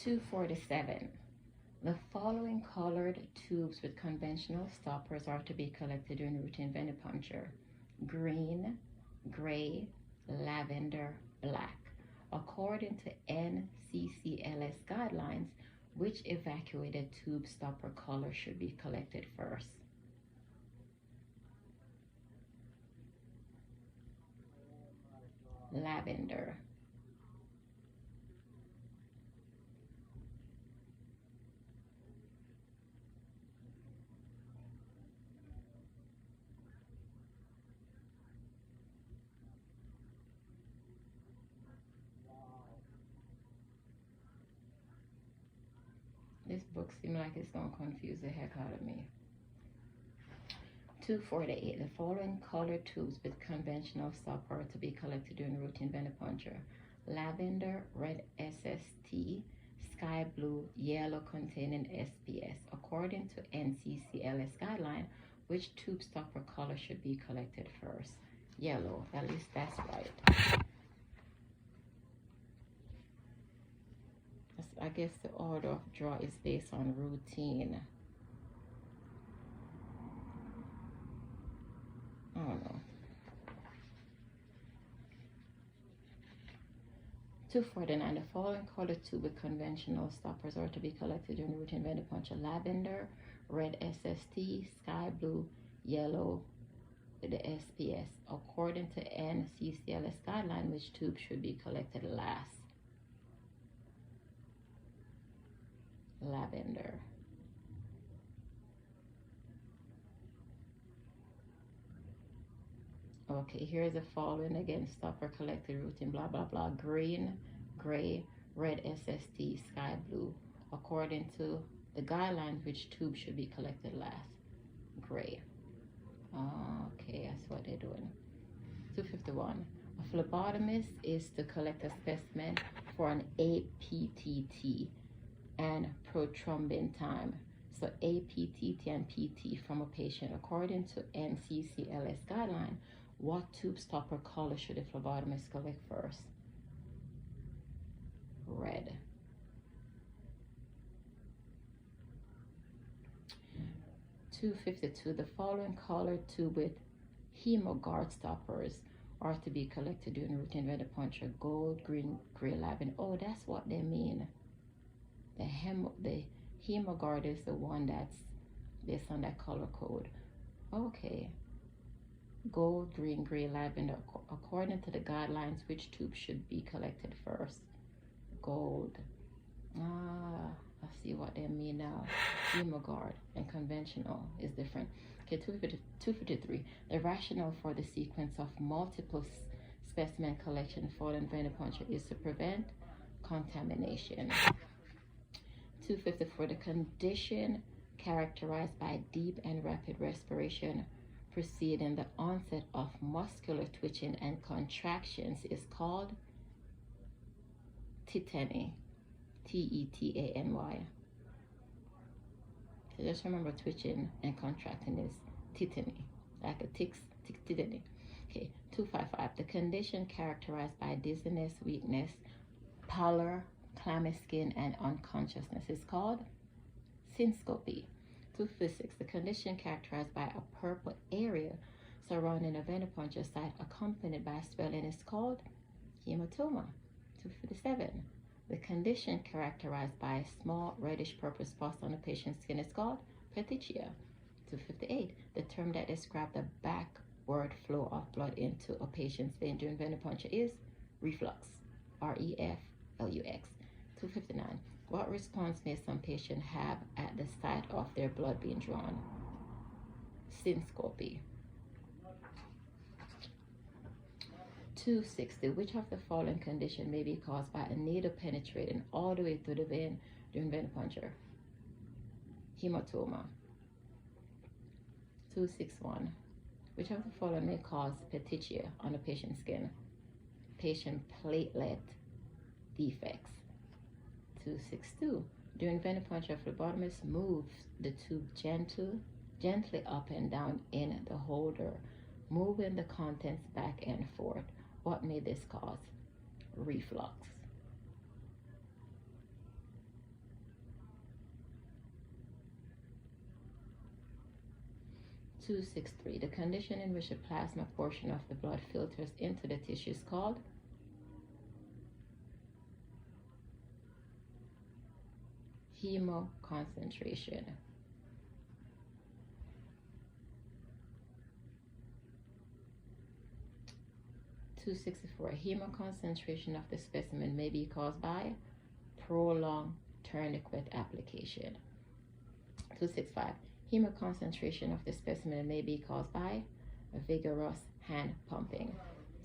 247. The following colored tubes with conventional stoppers are to be collected during routine venipuncture: green, gray, lavender, black. According to NCCLS guidelines, which evacuated tube stopper color should be collected first? Lavender. This book seems like it's going to confuse the heck out of me. 248. The following colored tubes with conventional stopper are to be collected during routine venipuncture: lavender, red SST, sky blue, yellow containing SPS. According to NCCLS guideline, which tube stopper color should be collected first? Yellow. At least that's right. I guess the order of draw is based on routine. I don't know. 249. The following colored tube with conventional stoppers are to be collected during routine venipuncture: lavender, red SST, sky blue, yellow, the SPS. According to NCCLS guideline, which tube should be collected last? Lavender. Okay, here's the following again: stopper collected routine, blah blah blah. Green, gray, red SST, sky blue. According to the guidelines, which tube should be collected last? Gray. Okay, that's what they're doing. 251. A phlebotomist is to collect a specimen for an APTT and prothrombin time. So APTT and PT from a patient. According to NCCLS guideline, what tube stopper color should a phlebotomist collect first? Red. 252. The following colored tube with Hemogard stoppers are to be collected during routine venipuncture: gold, green, gray, lavender. Oh, that's what they mean. The Hemogard is the one that's based on that color code. Okay. Gold, green, gray, lavender. According to the guidelines, which tube should be collected first? Gold. I see what they mean now. Hemogard and conventional is different. Okay, 253. The rationale for the sequence of multiple specimen collection following venipuncture is to prevent contamination. 254. The condition characterized by deep and rapid respiration preceding the onset of muscular twitching and contractions is called tetany. Tetany. So just remember, twitching and contracting is tetany, like a tetany. Okay, 255. The condition characterized by dizziness, weakness, pallor, clammy skin, and unconsciousness is called syncope. 256. The condition characterized by a purple area surrounding a venipuncture site accompanied by swelling is called hematoma. 257. The condition characterized by small reddish purple spots on a patient's skin is called petechia. 258. The term that describes the backward flow of blood into a patient's vein during venipuncture is reflux. REFLUX. 259. What response may some patient have at the sight of their blood being drawn? Syncope. 260. Which of the following condition may be caused by a needle penetrating all the way through the vein during venipuncture? Hematoma. 261. Which of the following may cause petechia on a patient's skin? Patient platelet defects. 262. During venipuncture, phlebotomist moves the tube gently up and down in the holder, moving the contents back and forth. What may this cause? Reflux. 263. The condition in which the plasma portion of the blood filters into the tissue is called hemoconcentration. 264. Hemoconcentration of the specimen may be caused by prolonged tourniquet application. 265. Hemoconcentration of the specimen may be caused by vigorous hand pumping.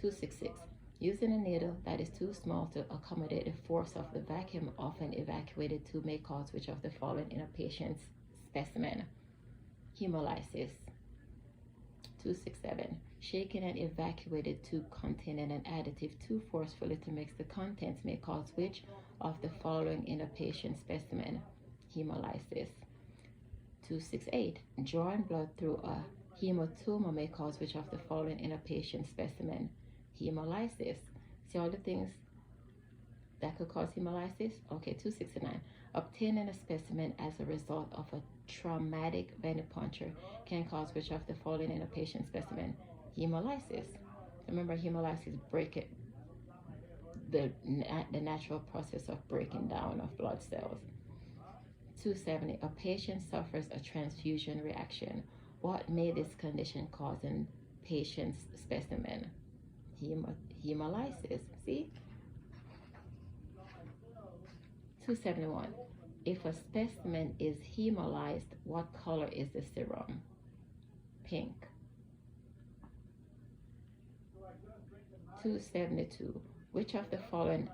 266. Using a needle that is too small to accommodate the force of the vacuum of an evacuated tube may cause which of the following in a patient's specimen? Hemolysis. 267. Shaking an evacuated tube containing an additive too forcefully to mix the contents may cause which of the following in a patient's specimen? Hemolysis. 268. Drawing blood through a hematoma may cause which of the following in a patient's specimen? Hemolysis. See all the things that could cause hemolysis? Okay, 269. Obtaining a specimen as a result of a traumatic venipuncture can cause which of the following in a patient's specimen? Hemolysis. Remember, hemolysis the natural process of breaking down of blood cells. 270. A patient suffers a transfusion reaction. What may this condition cause in patient's specimen? Hemolysis. See? 271. If a specimen is hemolyzed, what color is the serum? Pink. 272. Which of the following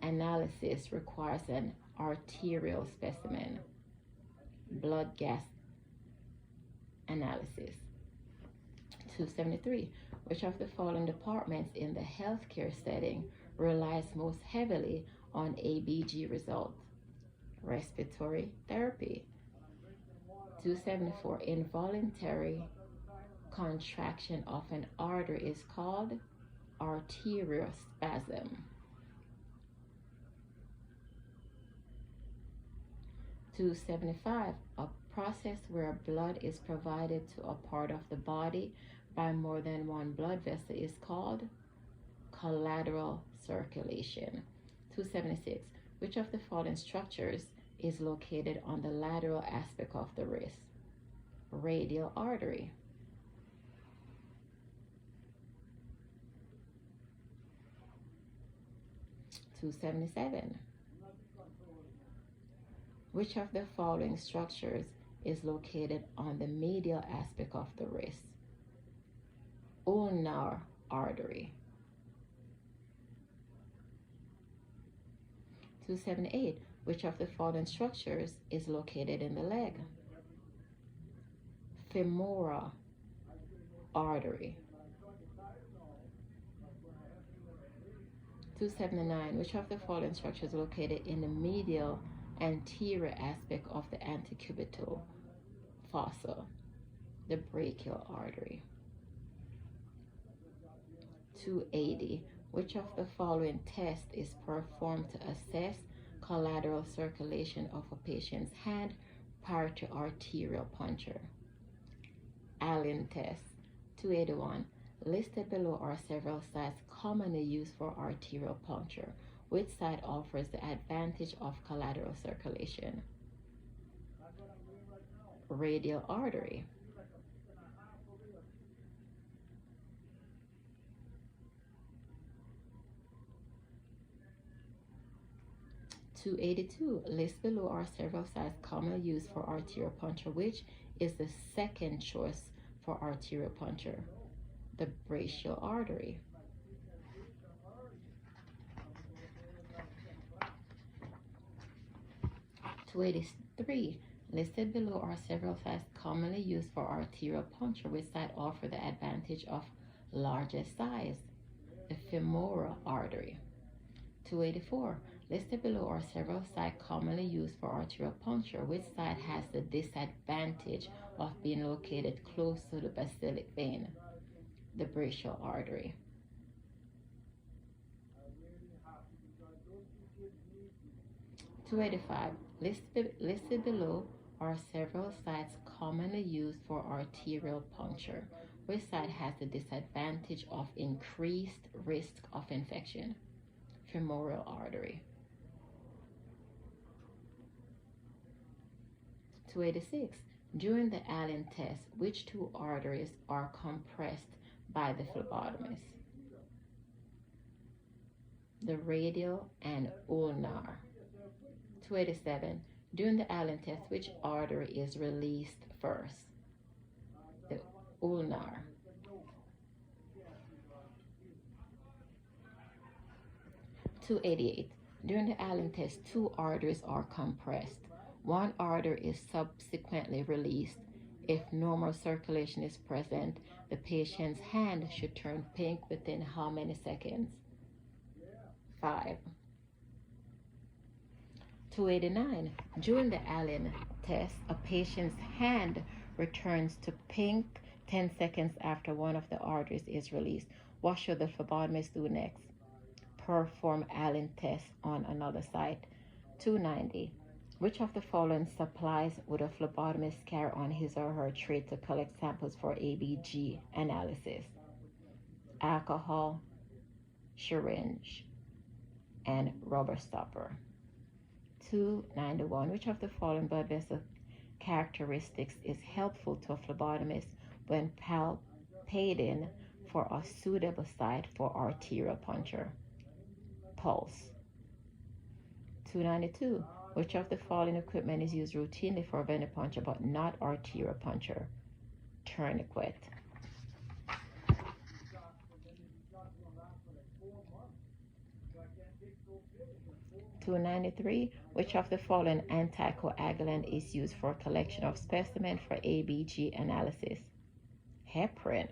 analysis requires an arterial specimen? Blood gas analysis. 273. Which of the following departments in the healthcare setting relies most heavily on ABG results? Respiratory therapy. 274. Involuntary contraction of an artery is called arteriospasm. 275. A process where blood is provided to a part of the body by more than one blood vessel is called collateral circulation. 276. Which of the following structures is located on the lateral aspect of the wrist? Radial artery. 277. Which of the following structures is located on the medial aspect of the wrist? Ulnar artery. 278. Which of the following structures is located in the leg? Femoral artery. 279. Which of the following structures is located in the medial anterior aspect of the antecubital fossa? The brachial artery. 280. Which of the following test is performed to assess collateral circulation of a patient's hand prior to arterial puncture? Allen test. 281. Listed below are several sites commonly used for arterial puncture. Which site offers the advantage of collateral circulation? Radial artery. 282. Listed below are several sites commonly used for arterial puncture. Which is the second choice for arterial puncture? The brachial artery. 283. Listed below are several sites commonly used for arterial puncture. Which site offer the advantage of largest size? The femoral artery. 284. Listed below are several sites commonly used for arterial puncture. Which site has the disadvantage of being located close to the basilic vein? The brachial artery. 285. Listed below are several sites commonly used for arterial puncture. Which site has the disadvantage of increased risk of infection? Femoral artery. 286. During the Allen test, which two arteries are compressed by the phlebotomist? The radial and ulnar. 287. During the Allen test, which artery is released first? The ulnar. 288. During the Allen test, two arteries are compressed. One artery is subsequently released. If normal circulation is present, the patient's hand should turn pink within how many seconds? 5. 289. During the Allen test, a patient's hand returns to pink 10 seconds after one of the arteries is released. What should the phlebotomist do next? Perform Allen test on another site. 290. Which of the following supplies would a phlebotomist carry on his or her tray to collect samples for ABG analysis? Alcohol, syringe, and rubber stopper. 291. Which of the following blood vessel characteristics is helpful to a phlebotomist when palpating for a suitable site for arterial puncture? Pulse. 292. Which of the following equipment is used routinely for venipuncture but not arterial puncture? Tourniquet. 293. Which of the following anticoagulant is used for collection of specimen for ABG analysis? Heparin.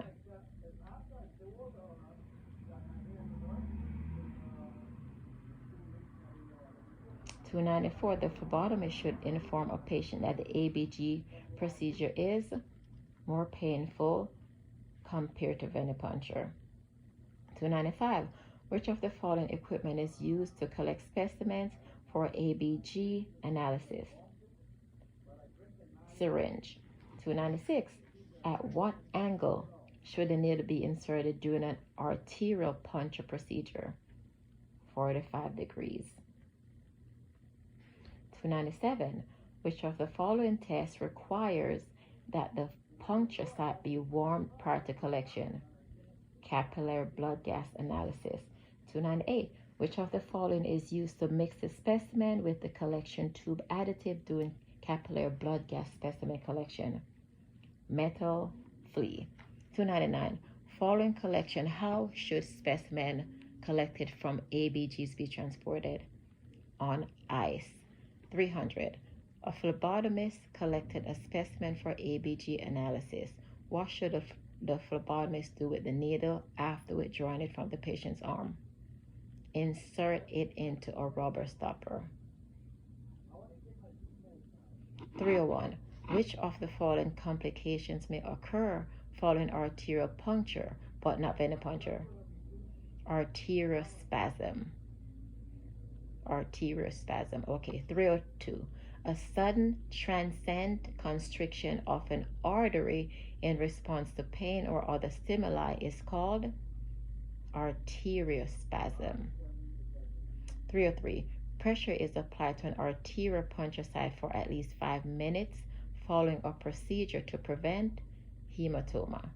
294. The phlebotomist should inform a patient that the ABG procedure is more painful compared to venipuncture. 295. Which of the following equipment is used to collect specimens for ABG analysis? Syringe. 296. At what angle should the needle be inserted during an arterial puncture procedure? 45 degrees. 297. Which of the following tests requires that the puncture site be warmed prior to collection? Capillary blood gas analysis. 298. Which of the following is used to mix the specimen with the collection tube additive during capillary blood gas specimen collection? Metal flea. 299. Following collection, how should specimen collected from ABGs be transported? On ice. 300. A phlebotomist collected a specimen for ABG analysis. What should the phlebotomist do with the needle after withdrawing it from the patient's arm? Insert it into a rubber stopper. 301. Which of the following complications may occur following arterial puncture but not venipuncture? Arteriospasm. Okay. 302. A sudden transient constriction of an artery in response to pain or other stimuli is called arteriospasm. 303. Pressure is applied to an arterial puncture site for at least 5 minutes following a procedure to prevent hematoma.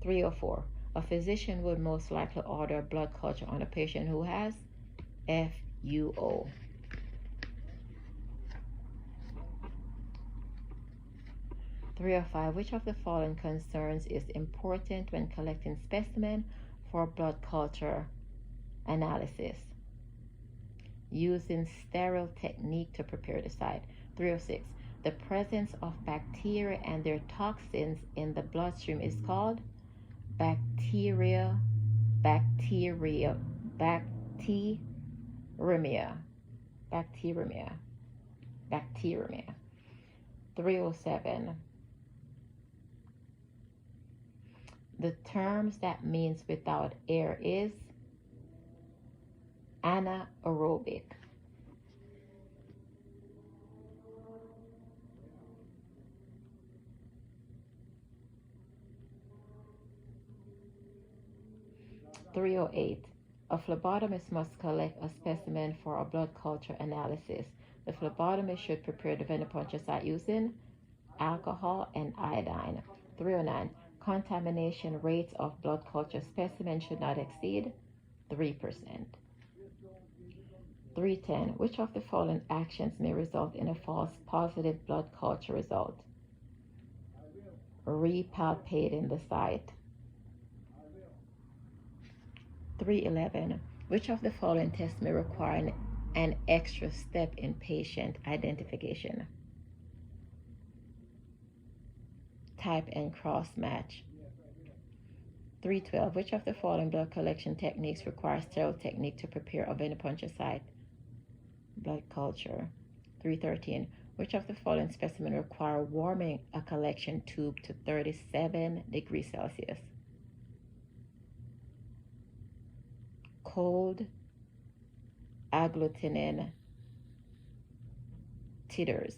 304. A physician would most likely order a blood culture on a patient who has FUO. 305. Which of the following concerns is important when collecting specimen for blood culture analysis? Using sterile technique to prepare the site. 306. The presence of bacteria and their toxins in the bloodstream is called bacteremia. 307. The terms that means without air is anaerobic. 308. A phlebotomist must collect a specimen for a blood culture analysis. The phlebotomist should prepare the venipuncture site using alcohol and iodine. 309. Contamination rates of blood culture specimen should not exceed 3%. 310. Which of the following actions may result in a false positive blood culture result? Repalpating the site. 311. Which of the following tests may require an extra step in patient identification? Type and cross match. 312. Which of the following blood collection techniques requires sterile technique to prepare a venipuncture site? Blood culture. 313. Which of the following specimen require warming a collection tube to 37 degrees Celsius? Cold agglutinin titers.